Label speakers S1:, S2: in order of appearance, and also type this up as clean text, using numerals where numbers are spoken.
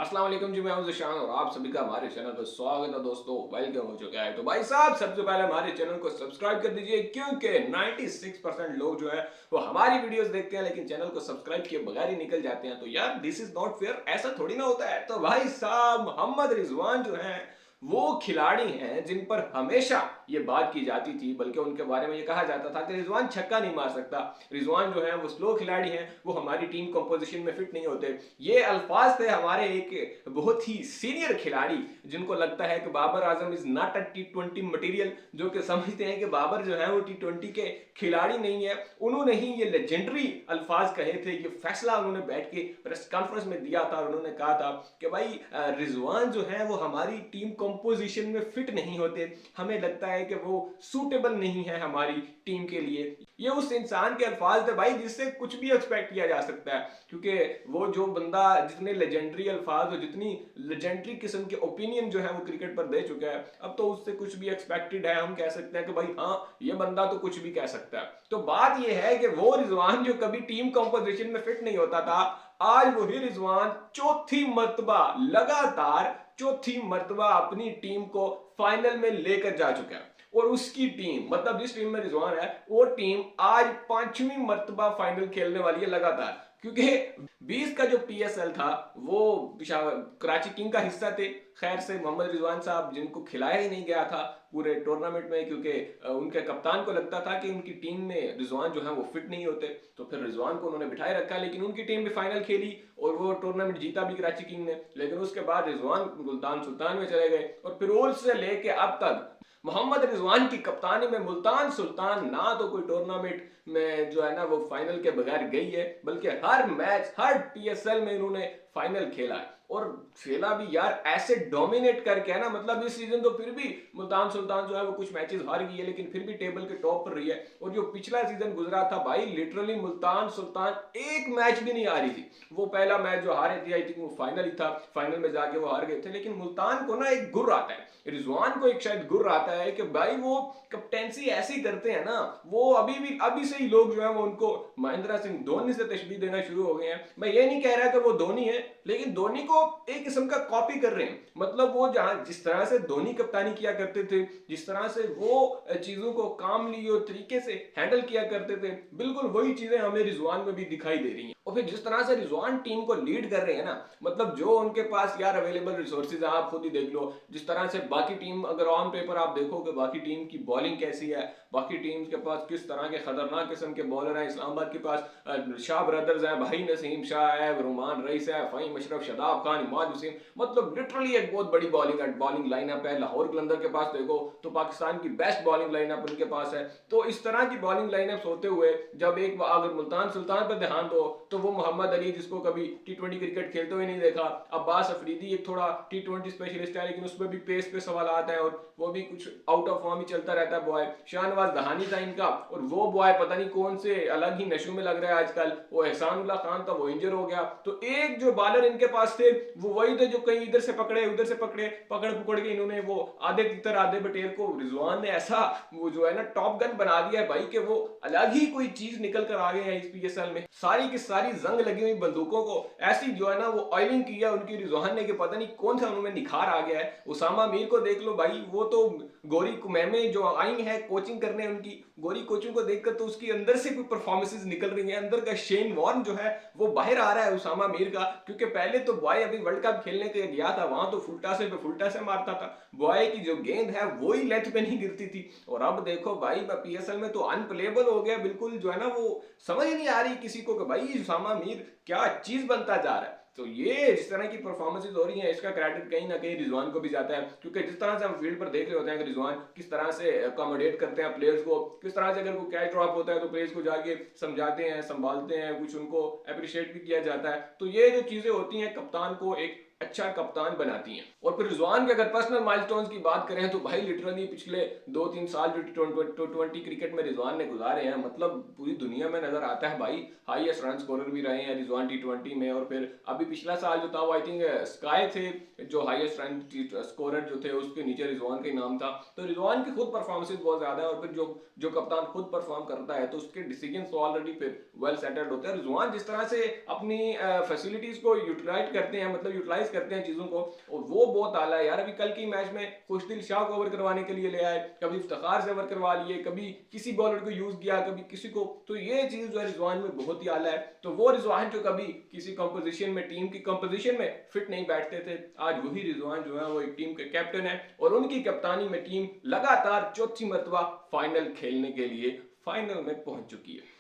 S1: अस्सलाम वालेकुम जी, मैं हूं ज़िशान और आप सभी का हमारे चैनल पर स्वागत है। दोस्तों वेलकम हो चुका है। तो भाई साहब, सबसे पहले हमारे चैनल को सब्सक्राइब कर दीजिए, क्योंकि 96% लोग जो है वो हमारी वीडियोस देखते हैं लेकिन चैनल को सब्सक्राइब किए बगैर ही निकल जाते हैं। तो यार, दिस इज नॉट फेयर, ऐसा थोड़ी ना होता है। तो भाई साहब, मोहम्मद रिजवान जो है वो खिलाड़ी हैं जिन पर हमेशा ये बात की जाती थी, बल्कि उनके बारे में ये कहा जाता था कि रिजवान छक्का नहीं मार सकता, रिजवान जो है वो स्लो खिलाड़ी हैं, वो हमारी टीम कंपोजिशन में फिट नहीं होते। ये अल्फाज थे हमारे एक बहुत ही सीनियर खिलाड़ी, जिनको लगता है कि Babar Azam is not a T20 material, जो कि समझते हैं कि बाबर जो है वो T20 के खिलाड़ी नहीं है। उन्होंने ही ये लेजेंडरी अल्फाज कहे थे, ये फैसला उन्होंने बैठ के प्रेस कॉन्फ्रेंस में दिया था और उन्होंने कहा था कि भाई रिजवान जो है वो हमारी टीम कंपोजिशन में फिट नहीं होते, हमें लगता है कि वो सूटेबल नहीं है हमारी टीम के लिए। ये उस इंसान के अल्फाज थे भाई जिससे कुछ भी एक्सपेक्ट किया जा सकता है, क्योंकि वो जो बंदा जितने लेजेंडरी अल्फाज और जितनी लेजेंडरी किस्म के ओपिनियन जो है वो क्रिकेट पर दे चुका है, अब तो उससे कुछ भी एक्सपेक्टेड है। हम कह सकते हैं कि भाई हाँ, ये बंदा तो कुछ भी कह सकता है। तो बात ये है कि वो रिजवान जो कभी टीम कंपोजिशन में फिट नहीं होता था, आज वही रिजवान चौथी मर्तबा लगातार, चौथी मर्तबा अपनी टीम को फाइनल में लेकर जा चुका है। और उसकी टीम, मतलब जिस टीम में रिजवान है, वो टीम आज पांचवी मर्तबा फाइनल खेलने वाली है लगातार। क्योंकि 20 का जो पीएसएल था वो कराची किंग का हिस्सा थे। खैर से मोहम्मद रिजवान साहब, जिनको खिलाया ही नहीं गया था पूरे टूर्नामेंट में, क्योंकि उनके कप्तान को लगता था कि उनकी टीम में रिजवान जो है वो फिट नहीं होते, तो फिर रिजवान को उन्होंने बिठाए रखा। लेकिन उनकी टीम भी फाइनल खेली और वो टूर्नामेंट जीता भी कराची किंग ने। लेकिन उसके बाद रिजवान मुल्तान सुल्तान में चले गए और फिर से लेके अब तक मोहम्मद रिजवान की कप्तानी में मुल्तान सुल्तान ना तो कोई टूर्नामेंट में जो है ना वो फाइनल के बगैर गई है, बल्कि हर मैच, हर पीएसएल में इन्होंने फाइनल खेला है। और खेला भी यार ऐसे डोमिनेट करके है ना, मतलब इस सीजन तो फिर भी मुल्तान सुल्तान जो है वो कुछ मैचेस हार गई है, लेकिन फिर भी टेबल के टॉप पर रही है। और जो पिछला सीजन गुजरा था भाई, लिटरली मुल्तान सुल्तान एक मैच भी नहीं हारी थी। वो पहला मैच जो हारे थे, आई थिंक वो फाइनल ही था, फाइनल में जाके वो हार गए थे। लेकिन मुल्तान को ना एक गुर आता है, रिजवान को एक शायद गुर आता है कि भाई वो कैप्टेंसी ऐसी करते हैं ना, वो अभी से ही लोग जो है वो उनको महेंद्र सिंह धोनी से तशबीह देना शुरू हो गए हैं। मैं ये नहीं कह रहा कि वो धोनी है, लेकिन धोनी को एक किस्म का कॉपी कर रहे हैं। मतलब वो जहां जिस तरह से धोनी कप्तानी किया करते थे, जिस तरह से वो चीजों को कामली और तरीके से हैंडल किया करते थे, बिल्कुल वही चीजें हमें रिजवान में भी दिखाई दे रही हैं। और फिर जिस तरह से रिजवान टीम को लीड कर रहे हैं ना, मतलब जो उनके पास यार अवेलेबल रिसोर्सेज आप खुद ही देख लो। जिस तरह से बाकी टीम, अगर ऑन पेपर आप देखो कि बाकी टीम की बॉलिंग कैसी है, बाकी टीम्स के पास किस तरह के खतरनाक किस्म के बॉलर हैं। इस्लामाबाद के पास शाह ब्रदर्स हैं, भाई नसीम शाह है, रुमान रईस है, फ़हीम अशरफ, शदाब खान, इमाद हुसैन, मतलब लिटरली एक बहुत बड़ी बॉलिंग लाइनअप है। लाहौर कलंदर के पास देखो तो पाकिस्तान की बेस्ट बॉलिंग लाइनअप उनके पास है। तो इस तरह की बॉलिंग लाइनअप होते हुए जब एक अगर मुल्तान सुल्तान पर ध्यान दो तो वो मोहम्मद अली, जिसको कभी T20 क्रिकेट खेलते हुए नहीं देखा, अब्बास अफरीदी एक थोड़ा T20 स्पेशलिस्ट है, लेकिन उसमें भी पेस पे सवाल आते हैं और वो भी कुछ आउट ऑफ फॉर्म ही चलता रहता है बॉय। शाहनवाज दहानी था इनका, और वो बॉय पता नहीं कौन से अलग ही नशों में लग रहा है आजकल। वो एहसानुल्लाह खान था, वो इंजर हो गया। तो एक जो बॉलर इनके पास थे वो वही थे जो कहीं इधर से पकड़े उधर से पकड़े, पकड़ पकड़ के इन्होंने वो आधे तितर आधे बटेर को रिजवान ने ऐसा वो जो है ना टॉप गन बना दिया है भाई, कि वो अलग ही कोई चीज निकल कर आ गए हैं इस पीएसएल में। सारी की सारी जंग लगी हुई बंदूकों को ऐसी जो है ना वो ऑयलिंग किया उनकी रिजवान ने, कि पता नहीं कौन सा उनमें निखार आ गया है। उसामा मीर को देख लो भाई, वो तो गोरी मैमे जो आई है कोचिंग करने, उनकी गोरी कोचिंग को देखकर तो उसकी अंदर से कोई परफॉर्मेंसेज निकल रही हैं। अंदर का शेन वॉर्न जो है वो बाहर आ रहा है उसामा मीर का, क्योंकि पहले तो बॉय अभी वर्ल्ड कप खेलने के गया था, वहां तो फुलटासे पे फुलटासे मारता था, बॉय की जो गेंद है वो ही लेंथ पे नहीं गिरती थी। और अब देखो भाई पीएसएल में तो अनप्लेबल हो गया बिल्कुल, जो है ना वो समझ ही नहीं आ रही किसी को कि भाई उसामा मीर क्या चीज बनता जा रहा है। तो ये जिस तरह की परफॉर्मेंसेज हो रही हैं, इसका क्रेडिट कहीं ना कहीं रिजवान को भी जाता है, क्योंकि जिस तरह से हम फील्ड पर देख रहे होते हैं कि रिजवान किस तरह से अकोमोडेट करते हैं प्लेयर्स को, किस तरह से अगर वो कैच ड्रॉप होता है तो प्लेयर्स को जाके समझाते हैं, संभालते हैं, कुछ उनको अप्रिशिएट भी किया जाता है। तो ये जो चीजें होती हैं कप्तान को एक अच्छा कप्तान बनाती हैं। और फिर रिजवान के अगर पर्सनल माइलस्टोन्स की बात करें तो भाई लिटरली पिछले 2-3 साल जो T20 क्रिकेट में रिजवान ने गुजारे हैं, मतलब पूरी दुनिया में नजर आता है भाई। हाईएस्ट रन स्कोरर भी रहे हैं रिजवान T20 में। और फिर अभी पिछला साल जो था वो आई थिंक स्काई थे जो हाईएस्ट रन स्कोरर जो थे, उसके नीचे रिजवान का नाम था। तो रिजवान की खुद परफॉर्मेंसेज बहुत ज्यादा है, और फिर जो जो कप्तान खुद परफॉर्म करता है तो उसके डिसीजन तो ऑलरेडी फिर वेल सेटल्ड होते हैं। रिजवान जिस तरह से अपनी फैसिलिटीज को यूटिलाइज करते हैं, मतलब यूटिलाइज एनालाइज करते हैं चीजों को, और वो बहुत आला है यार। अभी कल की मैच में खुशदिल शाह को ओवर करवाने के लिए ले आए, कभी इफ्तिखार से ओवर करवा लिए, कभी किसी बॉलर को यूज किया, कभी किसी को। तो ये चीज जो है रिजवान में बहुत ही आला है। तो वो रिजवान जो कभी किसी कंपोजिशन में, टीम की कंपोजिशन में फिट नहीं बैठते थे, आज वही रिजवान जो है वो एक टीम के कैप्टन है, और उनकी कप्तानी में टीम लगातार चौथी मरतबा फाइनल खेलने के लिए फाइनल में पहुंच चुकी है।